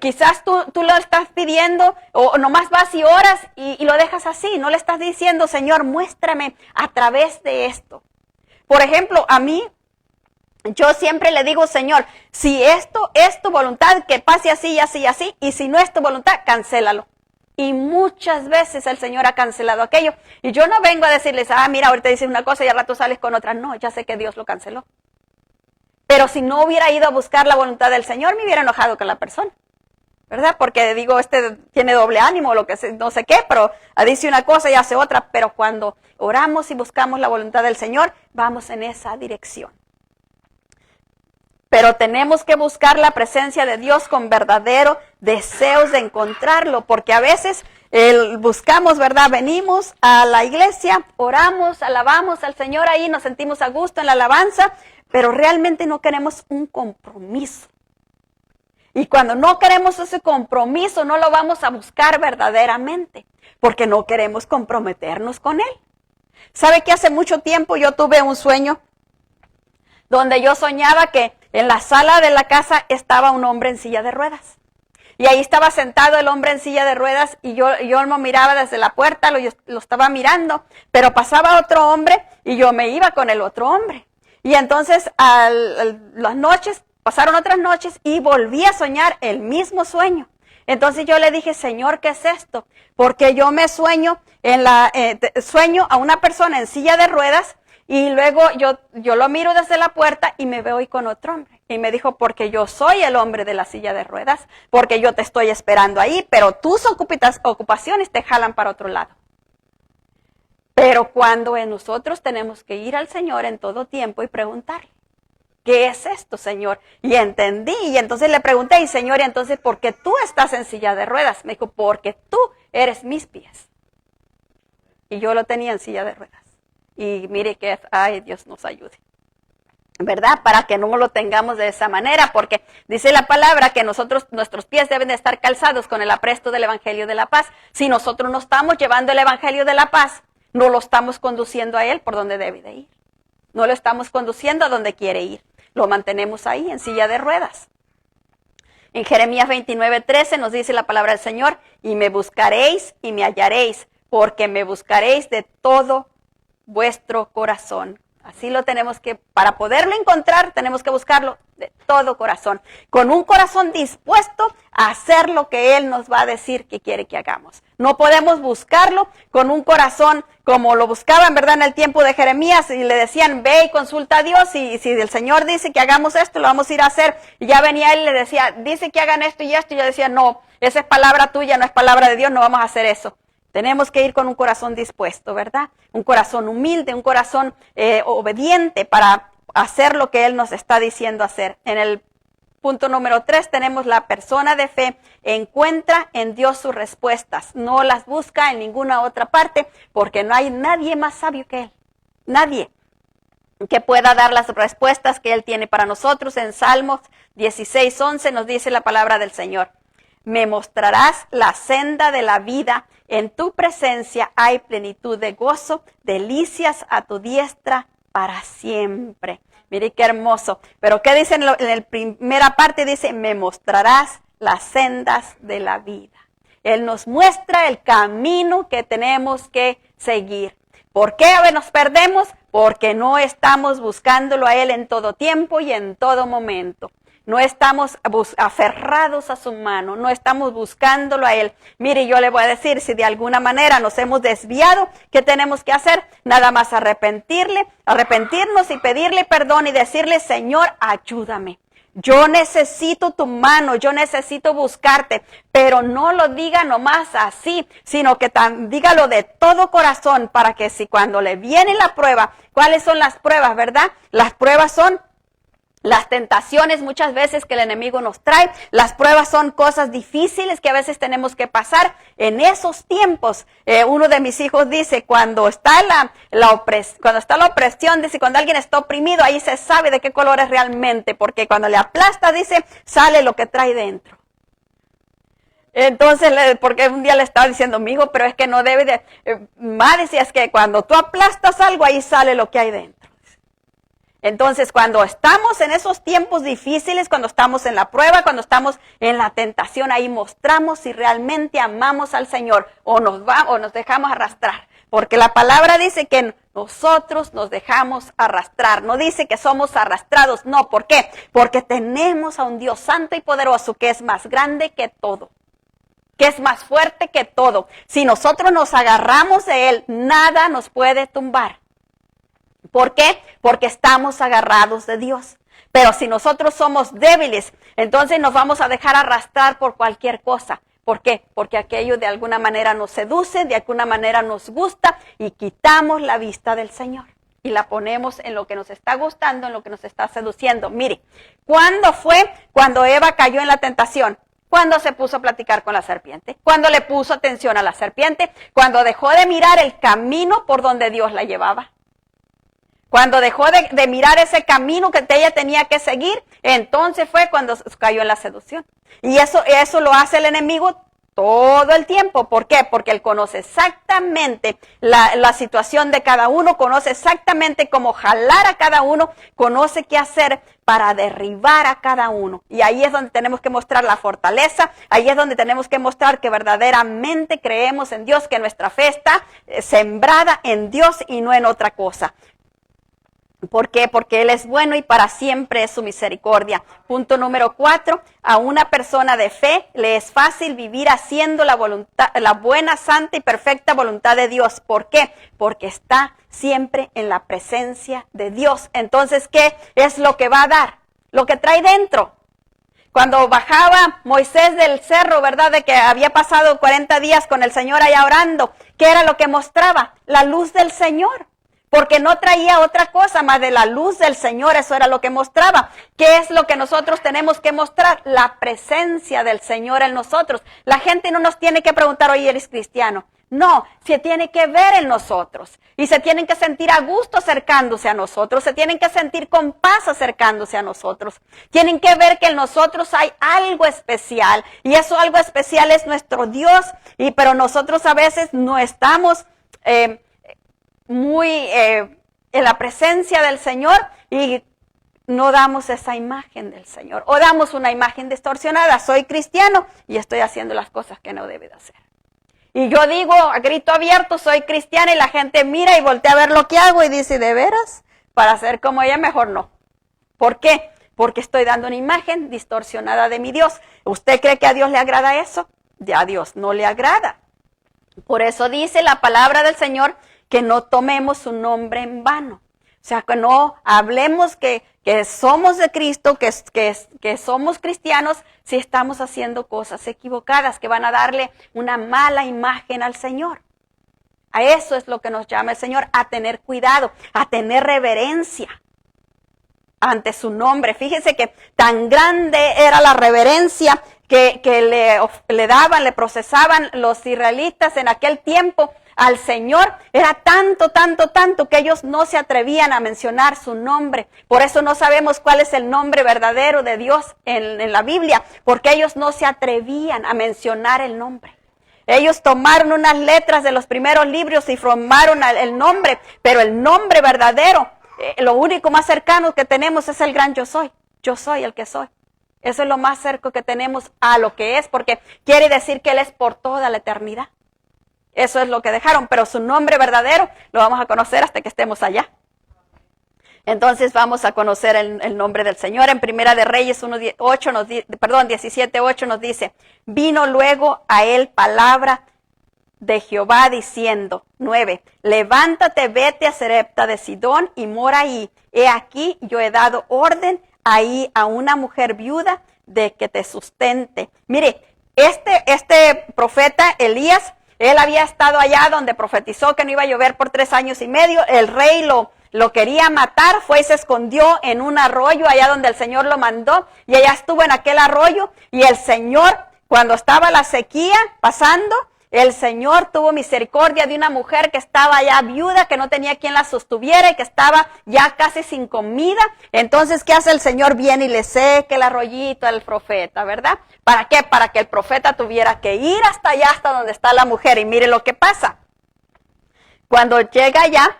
Quizás tú lo estás pidiendo o nomás vas y oras y lo dejas así. No le estás diciendo, Señor, muéstrame a través de esto. Por ejemplo, a mí, yo siempre le digo, Señor, si esto es tu voluntad, que pase así, así, así, y si no es tu voluntad, cancélalo. Y muchas veces el Señor ha cancelado aquello. Y yo no vengo a decirles, mira, ahorita dices una cosa y al rato sales con otra. No, ya sé que Dios lo canceló. Pero si no hubiera ido a buscar la voluntad del Señor, me hubiera enojado con la persona. ¿Verdad? Porque digo, tiene doble ánimo, lo que no sé qué, pero dice una cosa y hace otra. Pero cuando oramos y buscamos la voluntad del Señor, vamos en esa dirección. Pero tenemos que buscar la presencia de Dios con verdadero deseos de encontrarlo, porque a veces buscamos, ¿verdad? Venimos a la iglesia, oramos, alabamos al Señor ahí, nos sentimos a gusto en la alabanza, pero realmente no queremos un compromiso. Y cuando no queremos ese compromiso, no lo vamos a buscar verdaderamente, porque no queremos comprometernos con Él. ¿Sabe que hace mucho tiempo yo tuve un sueño donde yo soñaba que en la sala de la casa estaba un hombre en silla de ruedas? Y ahí estaba sentado el hombre en silla de ruedas y yo lo miraba desde la puerta, lo estaba mirando, pero pasaba otro hombre y yo me iba con el otro hombre. Y entonces las noches, pasaron otras noches y volví a soñar el mismo sueño. Entonces yo le dije, Señor, ¿qué es esto? Porque yo me sueño a una persona en silla de ruedas y luego yo lo miro desde la puerta y me veo ahí con otro hombre. Y me dijo, porque yo soy el hombre de la silla de ruedas, porque yo te estoy esperando ahí, pero tus ocupaciones te jalan para otro lado. Pero cuando nosotros tenemos que ir al Señor en todo tiempo y preguntarle, ¿qué es esto, Señor? Y entendí, y entonces le pregunté, y Señor, ¿y entonces por qué tú estás en silla de ruedas? Me dijo, porque tú eres mis pies. Y yo lo tenía en silla de ruedas. Y mire que, ay, Dios nos ayude. ¿Verdad? Para que no lo tengamos de esa manera, porque dice la palabra que nuestros pies deben de estar calzados con el apresto del Evangelio de la Paz. Si nosotros no estamos llevando el Evangelio de la Paz, no lo estamos conduciendo a Él por donde debe de ir. No lo estamos conduciendo a donde quiere ir. Lo mantenemos ahí, en silla de ruedas. En Jeremías 29:13 nos dice la palabra del Señor, y me buscaréis y me hallaréis, porque me buscaréis de todo vuestro corazón. Así lo tenemos que, para poderlo encontrar, tenemos que buscarlo de todo corazón, con un corazón dispuesto a hacer lo que Él nos va a decir que quiere que hagamos. No podemos buscarlo con un corazón como lo buscaban, ¿verdad? En el tiempo de Jeremías y le decían, ve y consulta a Dios y si el Señor dice que hagamos esto, lo vamos a ir a hacer. Y ya venía Él y le decía, dice que hagan esto y esto. Y yo decía, no, esa es palabra tuya, no es palabra de Dios, no vamos a hacer eso. Tenemos que ir con un corazón dispuesto, ¿verdad? Un corazón humilde, un corazón obediente para hacer lo que Él nos está diciendo hacer. En el punto número 3 tenemos la persona de fe encuentra en Dios sus respuestas. No las busca en ninguna otra parte porque no hay nadie más sabio que Él. Nadie que pueda dar las respuestas que Él tiene para nosotros. En Salmos 16:11 nos dice la palabra del Señor. Me mostrarás la senda de la vida, en tu presencia hay plenitud de gozo, delicias a tu diestra para siempre. Mire qué hermoso. Pero ¿qué dice en la primera parte? Dice, me mostrarás las sendas de la vida. Él nos muestra el camino que tenemos que seguir. ¿Por qué nos perdemos? Porque no estamos buscándolo a Él en todo tiempo y en todo momento. No estamos aferrados a su mano, no estamos buscándolo a Él. Mire, yo le voy a decir, si de alguna manera nos hemos desviado, ¿qué tenemos que hacer? Nada más arrepentirnos y pedirle perdón y decirle, Señor, ayúdame. Yo necesito tu mano, yo necesito buscarte, pero no lo diga nomás así, sino que dígalo de todo corazón para que si cuando le viene la prueba, ¿cuáles son las pruebas, verdad? Las pruebas son las tentaciones muchas veces que el enemigo nos trae. Las pruebas son cosas difíciles que a veces tenemos que pasar. En esos tiempos, uno de mis hijos dice, cuando está la opresión, dice, cuando alguien está oprimido, ahí se sabe de qué color es realmente, porque cuando le aplasta, dice, sale lo que trae dentro. Entonces, porque un día le estaba diciendo, mi hijo, pero es que no debe de, ma, decía, es que cuando tú aplastas algo, ahí sale lo que hay dentro. Entonces, cuando estamos en esos tiempos difíciles, cuando estamos en la prueba, cuando estamos en la tentación, ahí mostramos si realmente amamos al Señor o nos dejamos arrastrar. Porque la palabra dice que nosotros nos dejamos arrastrar. No dice que somos arrastrados, no. ¿Por qué? Porque tenemos a un Dios santo y poderoso que es más grande que todo, que es más fuerte que todo. Si nosotros nos agarramos de Él, nada nos puede tumbar. ¿Por qué? Porque estamos agarrados de Dios. Pero si nosotros somos débiles, entonces nos vamos a dejar arrastrar por cualquier cosa. ¿Por qué? Porque aquello de alguna manera nos seduce, de alguna manera nos gusta y quitamos la vista del Señor. Y la ponemos en lo que nos está gustando, en lo que nos está seduciendo. Mire, ¿cuándo fue cuando Eva cayó en la tentación? Cuando se puso a platicar con la serpiente, cuando le puso atención a la serpiente, cuando dejó de mirar el camino por donde Dios la llevaba. Cuando dejó de mirar ese camino que ella tenía que seguir, entonces fue cuando cayó en la seducción. Y eso lo hace el enemigo todo el tiempo. ¿Por qué? Porque él conoce exactamente la situación de cada uno, conoce exactamente cómo jalar a cada uno, conoce qué hacer para derribar a cada uno. Y ahí es donde tenemos que mostrar la fortaleza, ahí es donde tenemos que mostrar que verdaderamente creemos en Dios, que nuestra fe está sembrada en Dios y no en otra cosa. ¿Por qué? Porque Él es bueno y para siempre es su misericordia. Punto número 4, a una persona de fe le es fácil vivir haciendo la buena, santa y perfecta voluntad de Dios. ¿Por qué? Porque está siempre en la presencia de Dios. Entonces, ¿qué es lo que va a dar? Lo que trae dentro. Cuando bajaba Moisés del cerro, ¿verdad? De que había pasado 40 días con el Señor allá orando, ¿qué era lo que mostraba? La luz del Señor. Porque no traía otra cosa más de la luz del Señor, eso era lo que mostraba. ¿Qué es lo que nosotros tenemos que mostrar? La presencia del Señor en nosotros. La gente no nos tiene que preguntar, oye, ¿eres cristiano? No, se tiene que ver en nosotros. Y se tienen que sentir a gusto acercándose a nosotros. Se tienen que sentir con paz acercándose a nosotros. Tienen que ver que en nosotros hay algo especial. Y eso algo especial es nuestro Dios. Pero nosotros a veces no estamos muy en la presencia del Señor y no damos esa imagen del Señor. O damos una imagen distorsionada. Soy cristiano y estoy haciendo las cosas que no debe de hacer. Y yo digo a grito abierto, soy cristiana, y la gente mira y voltea a ver lo que hago y dice, ¿de veras? Para ser como ella, mejor no. ¿Por qué? Porque estoy dando una imagen distorsionada de mi Dios. ¿Usted cree que a Dios le agrada eso? A Dios no le agrada. Por eso dice la palabra del Señor que no tomemos su nombre en vano. O sea, que no hablemos que somos de Cristo, que somos cristianos, si estamos haciendo cosas equivocadas, que van a darle una mala imagen al Señor. A eso es lo que nos llama el Señor, a tener cuidado, a tener reverencia ante su nombre. Fíjense que tan grande era la reverencia que le procesaban los israelitas en aquel tiempo al Señor. Era tanto que ellos no se atrevían a mencionar su nombre. Por eso no sabemos cuál es el nombre verdadero de Dios en la Biblia, porque ellos no se atrevían a mencionar el nombre. Ellos tomaron unas letras de los primeros libros y formaron el nombre, pero el nombre verdadero, lo único más cercano que tenemos es el gran yo soy. Yo soy el que soy. Eso es lo más cerca que tenemos a lo que es, porque quiere decir que Él es por toda la eternidad. Eso es lo que dejaron, pero su nombre verdadero lo vamos a conocer hasta que estemos allá. Entonces vamos a conocer el nombre del Señor. En Primera de Reyes 17:8 nos dice, vino luego a él palabra de Jehová diciendo, 9, levántate, vete a Sarepta de Sidón y mora ahí. He aquí, yo he dado orden ahí a una mujer viuda de que te sustente. Mire, este profeta Elías, él había estado allá donde profetizó que no iba a llover por 3 años y medio. El rey lo quería matar, fue y se escondió en un arroyo allá donde el Señor lo mandó, y allá estuvo en aquel arroyo, y el Señor, cuando estaba la sequía pasando, el Señor tuvo misericordia de una mujer que estaba ya viuda, que no tenía quien la sostuviera y que estaba ya casi sin comida. Entonces, ¿qué hace el Señor? Viene y le seca el arroyito al profeta, ¿verdad? ¿Para qué? Para que el profeta tuviera que ir hasta allá, hasta donde está la mujer. Y mire lo que pasa. Cuando llega allá,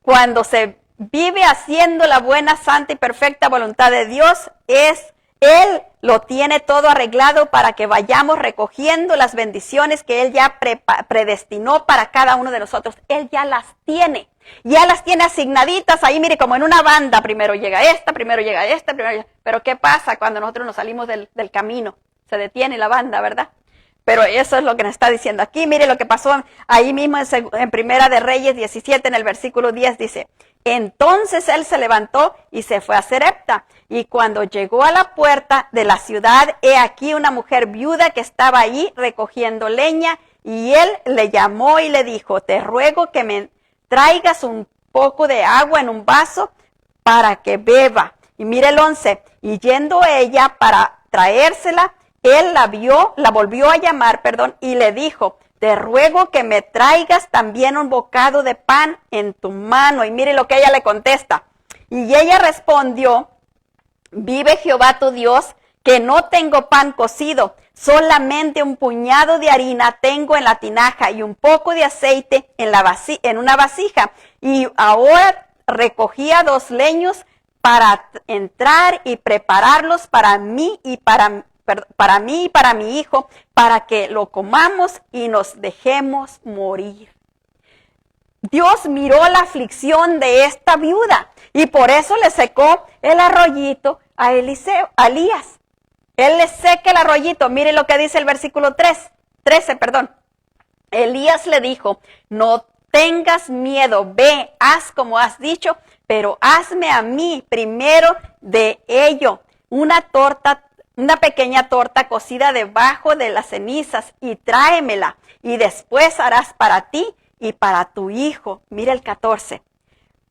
cuando se vive haciendo la buena, santa y perfecta voluntad de Dios, Él lo tiene todo arreglado para que vayamos recogiendo las bendiciones que Él ya predestinó para cada uno de nosotros. Él ya las tiene asignaditas ahí, mire, como en una banda. Primero llega esta, pero ¿qué pasa cuando nosotros nos salimos del camino? Se detiene la banda, ¿verdad? Pero eso es lo que nos está diciendo aquí. Mire lo que pasó ahí mismo en Primera de Reyes 17, en el versículo 10, dice: entonces él se levantó y se fue a Sarepta. Y cuando llegó a la puerta de la ciudad, he aquí una mujer viuda que estaba ahí recogiendo leña. Y él le llamó y le dijo: te ruego que me traigas un poco de agua en un vaso para que beba. Y mire el 11, y yendo ella para traérsela, él la volvió a llamar, y le dijo: te ruego que me traigas también un bocado de pan en tu mano. Y mire lo que ella le contesta. Y ella respondió: vive Jehová tu Dios, que no tengo pan cocido, solamente un puñado de harina tengo en la tinaja y un poco de aceite en una vasija. Y ahora recogía 2 leños para entrar y prepararlos para mí y para mi hijo, para que lo comamos y nos dejemos morir. Dios miró la aflicción de esta viuda y por eso le secó el arroyito a Elías. Él le seca el arroyito. Mire lo que dice el versículo 13. Elías le dijo: no tengas miedo, ve, haz como has dicho, pero hazme a mí primero de ello una pequeña torta cocida debajo de las cenizas y tráemela, y después harás para ti y para tu hijo. Mira el 14.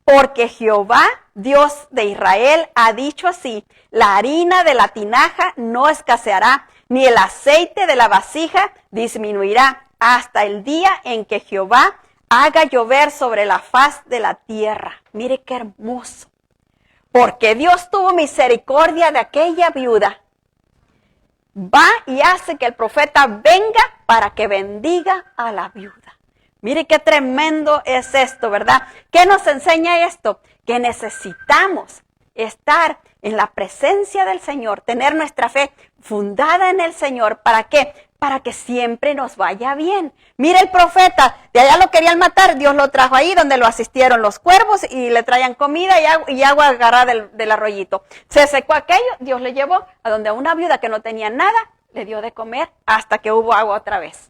Porque Jehová, Dios de Israel, ha dicho así: la harina de la tinaja no escaseará, ni el aceite de la vasija disminuirá, hasta el día en que Jehová haga llover sobre la faz de la tierra. Mire qué hermoso. Porque Dios tuvo misericordia de aquella viuda, va y hace que el profeta venga para que bendiga a la viuda. Mire qué tremendo es esto, ¿verdad? ¿Qué nos enseña esto? Que necesitamos estar en la presencia del Señor, tener nuestra fe fundada en el Señor. ¿Para qué? Para que siempre nos vaya bien. Mire el profeta, de allá lo querían matar, Dios lo trajo ahí donde lo asistieron los cuervos y le traían comida y agua agarrada del arroyito. Se secó aquello, Dios le llevó a donde a una viuda que no tenía nada, le dio de comer hasta que hubo agua otra vez.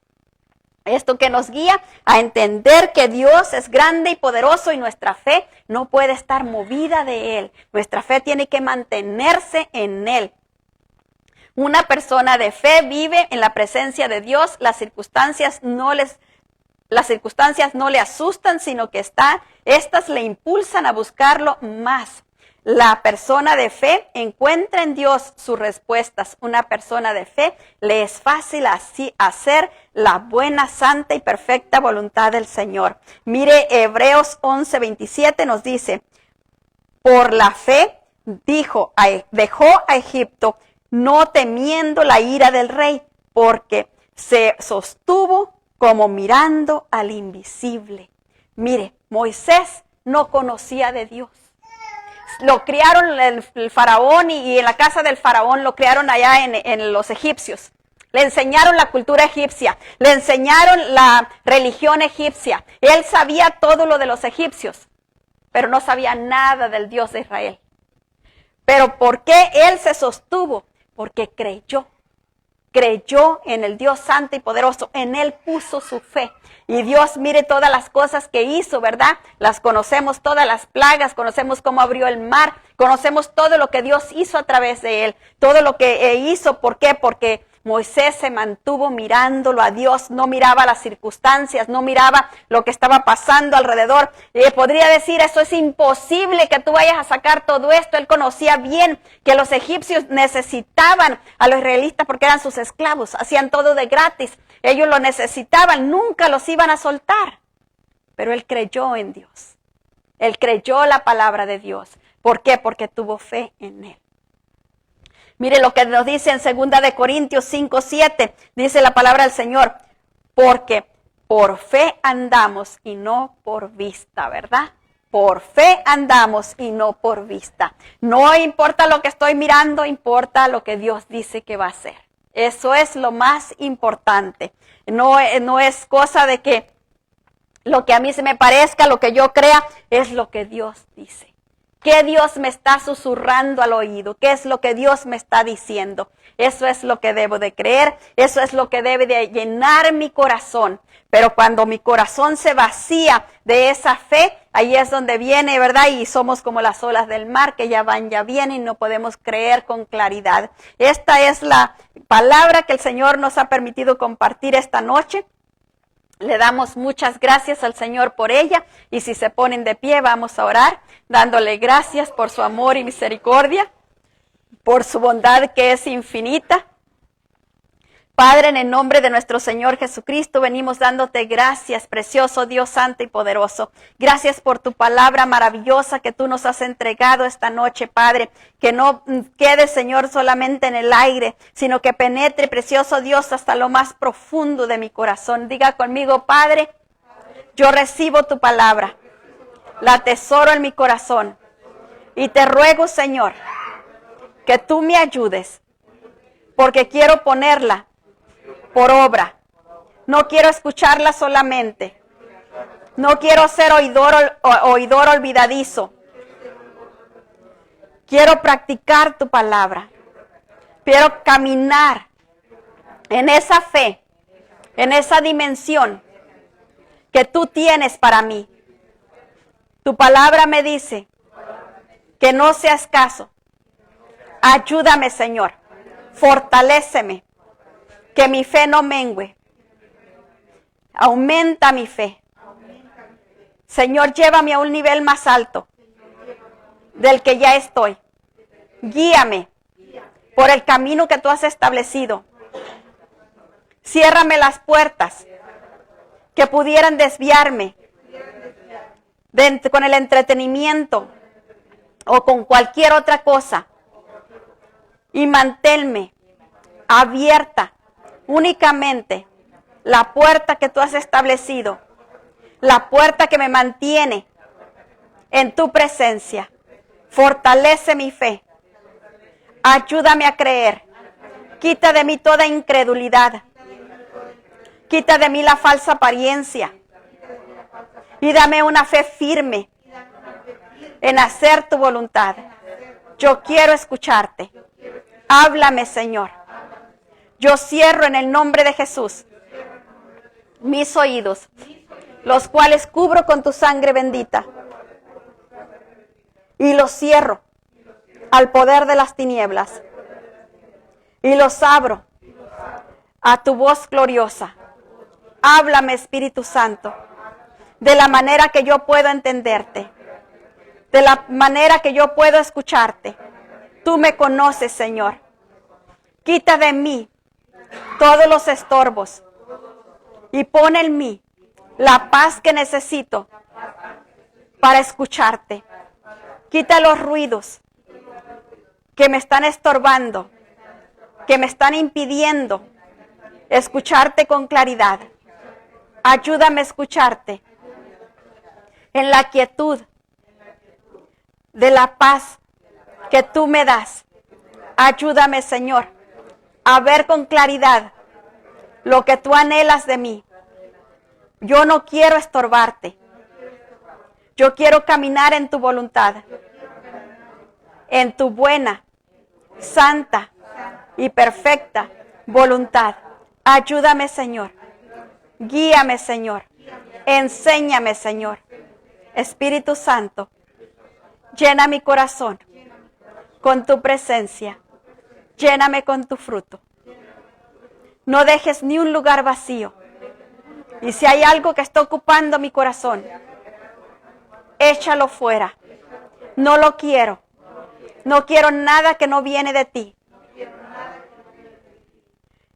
Esto que nos guía a entender que Dios es grande y poderoso y nuestra fe no puede estar movida de Él. Nuestra fe tiene que mantenerse en Él. Una persona de fe vive en la presencia de Dios. Las circunstancias no le asustan, sino que estas le impulsan a buscarlo más. La persona de fe encuentra en Dios sus respuestas. Una persona de fe le es fácil así hacer la buena, santa y perfecta voluntad del Señor. Mire, Hebreos 11:27 nos dice: por la fe dejó a Egipto, no temiendo la ira del rey, porque se sostuvo como mirando al invisible. Mire, Moisés no conocía de Dios. Lo criaron el faraón y en la casa del faraón lo criaron allá en los egipcios. Le enseñaron la cultura egipcia, le enseñaron la religión egipcia. Él sabía todo lo de los egipcios, pero no sabía nada del Dios de Israel. Pero ¿por qué él se sostuvo? Porque creyó. creyó en el Dios santo y poderoso, en Él puso su fe. Y Dios, mire todas las cosas que hizo, ¿verdad? Las conocemos, todas las plagas, conocemos cómo abrió el mar, conocemos todo lo que Dios hizo a través de Él, todo lo que hizo. ¿Por qué? Porque Moisés se mantuvo mirándolo a Dios, no miraba las circunstancias, no miraba lo que estaba pasando alrededor. Podría decir, eso es imposible que tú vayas a sacar todo esto. Él conocía bien que los egipcios necesitaban a los israelitas porque eran sus esclavos, hacían todo de gratis. Ellos lo necesitaban, nunca los iban a soltar. Pero él creyó en Dios. Él creyó la palabra de Dios. ¿Por qué? Porque tuvo fe en Él. Mire lo que nos dice en 2 de Corintios 5:7. Dice la palabra del Señor. Porque por fe andamos y no por vista, ¿verdad? Por fe andamos y no por vista. No importa lo que estoy mirando, importa lo que Dios dice que va a hacer. Eso es lo más importante. No es cosa de que lo que a mí se me parezca, lo que yo crea, es lo que Dios dice. ¿Qué Dios me está susurrando al oído? ¿Qué es lo que Dios me está diciendo? Eso es lo que debo de creer, eso es lo que debe de llenar mi corazón. Pero cuando mi corazón se vacía de esa fe, ahí es donde viene, ¿verdad? Y somos como las olas del mar que ya van, ya vienen y no podemos creer con claridad. Esta es la palabra que el Señor nos ha permitido compartir esta noche. Le damos muchas gracias al Señor por ella y si se ponen de pie vamos a orar dándole gracias por su amor y misericordia, por su bondad que es infinita. Padre, en el nombre de nuestro Señor Jesucristo, venimos dándote gracias, precioso Dios santo y poderoso. Gracias por tu palabra maravillosa que tú nos has entregado esta noche, Padre. Que no quede, Señor, solamente en el aire, sino que penetre, precioso Dios, hasta lo más profundo de mi corazón. Diga conmigo, Padre, yo recibo tu palabra, la atesoro en mi corazón y te ruego, Señor, que tú me ayudes, porque quiero ponerla por obra. No quiero escucharla solamente. No quiero ser oidor olvidadizo. Quiero practicar tu palabra. Quiero caminar en esa fe, en esa dimensión que tú tienes para mí. Tu palabra me dice que no sea escaso. Ayúdame, Señor. Fortaléceme. Que mi fe no mengüe. Aumenta mi fe. Señor, llévame a un nivel más alto del que ya estoy. Guíame por el camino que tú has establecido. Ciérrame las puertas que pudieran desviarme con el entretenimiento o con cualquier otra cosa. Y manténme abierta únicamente la puerta que tú has establecido, la puerta que me mantiene en tu presencia. Fortalece mi fe. Ayúdame a creer. Quita de mí toda incredulidad. Quita de mí la falsa apariencia. Y dame una fe firme en hacer tu voluntad. Yo quiero escucharte. Háblame, Señor. Yo cierro en el nombre de Jesús mis oídos, los cuales cubro con tu sangre bendita. Y los cierro al poder de las tinieblas. Y los abro a tu voz gloriosa. Háblame, Espíritu Santo, de la manera que yo puedo entenderte, de la manera que yo puedo escucharte. Tú me conoces, Señor. Quita de mí todos los estorbos y pon en mí la paz que necesito para escucharte. Quita los ruidos que me están estorbando, que me están impidiendo escucharte con claridad. Ayúdame a escucharte en la quietud de la paz que tú me das. Ayúdame, Señor, a ver con claridad lo que tú anhelas de mí. Yo no quiero estorbarte. Yo quiero caminar en tu voluntad, en tu buena, santa y perfecta voluntad. Ayúdame, Señor. Guíame, Señor. Enséñame, Señor. Espíritu Santo, llena mi corazón con tu presencia. Lléname con tu fruto. No dejes ni un lugar vacío. Y si hay algo que está ocupando mi corazón, échalo fuera. No lo quiero. No quiero nada que no viene de ti.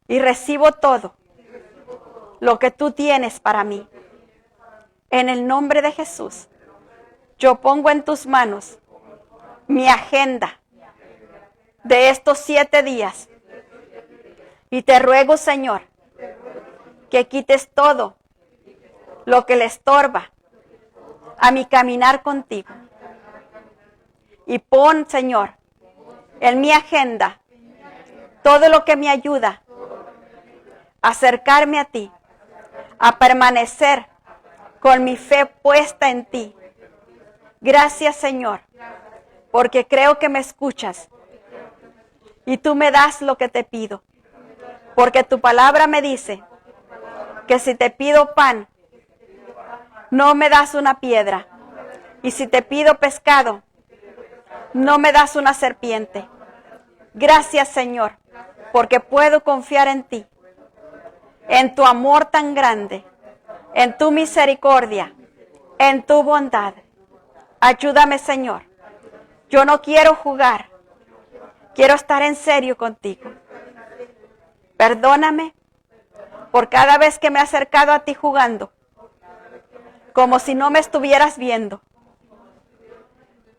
Y recibo todo lo que tú tienes para mí. En el nombre de Jesús, yo pongo en tus manos mi agenda de estos 7 días. Y te ruego, Señor, que quites todo lo que le estorba a mi caminar contigo. Y pon, Señor, en mi agenda todo lo que me ayuda a acercarme a ti, a permanecer con mi fe puesta en ti. Gracias, Señor, porque creo que me escuchas y tú me das lo que te pido. Porque tu palabra me dice que si te pido pan, no me das una piedra. Y si te pido pescado, no me das una serpiente. Gracias, Señor, porque puedo confiar en ti, en tu amor tan grande, en tu misericordia, en tu bondad. Ayúdame, Señor. Yo no quiero jugar, quiero estar en serio contigo. Perdóname por cada vez que me he acercado a ti jugando, como si no me estuvieras viendo,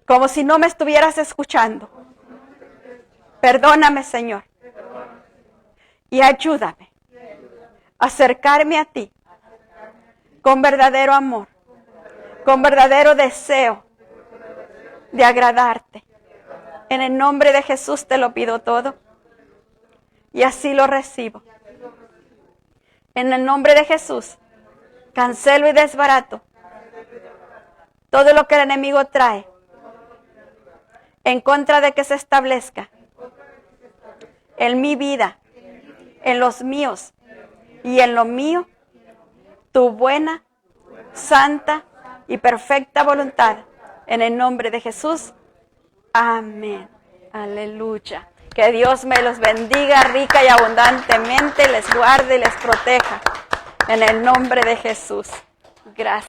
como si no me estuvieras escuchando. Perdóname, Señor, y ayúdame a acercarme a ti con verdadero amor, con verdadero deseo de agradarte. En el nombre de Jesús te lo pido todo. Y así lo recibo. En el nombre de Jesús, cancelo y desbarato todo lo que el enemigo trae en contra de que se establezca en mi vida, en los míos y en lo mío, tu buena, santa y perfecta voluntad. En el nombre de Jesús. Amén. Aleluya. Que Dios me los bendiga rica y abundantemente, les guarde y les proteja. En el nombre de Jesús. Gracias.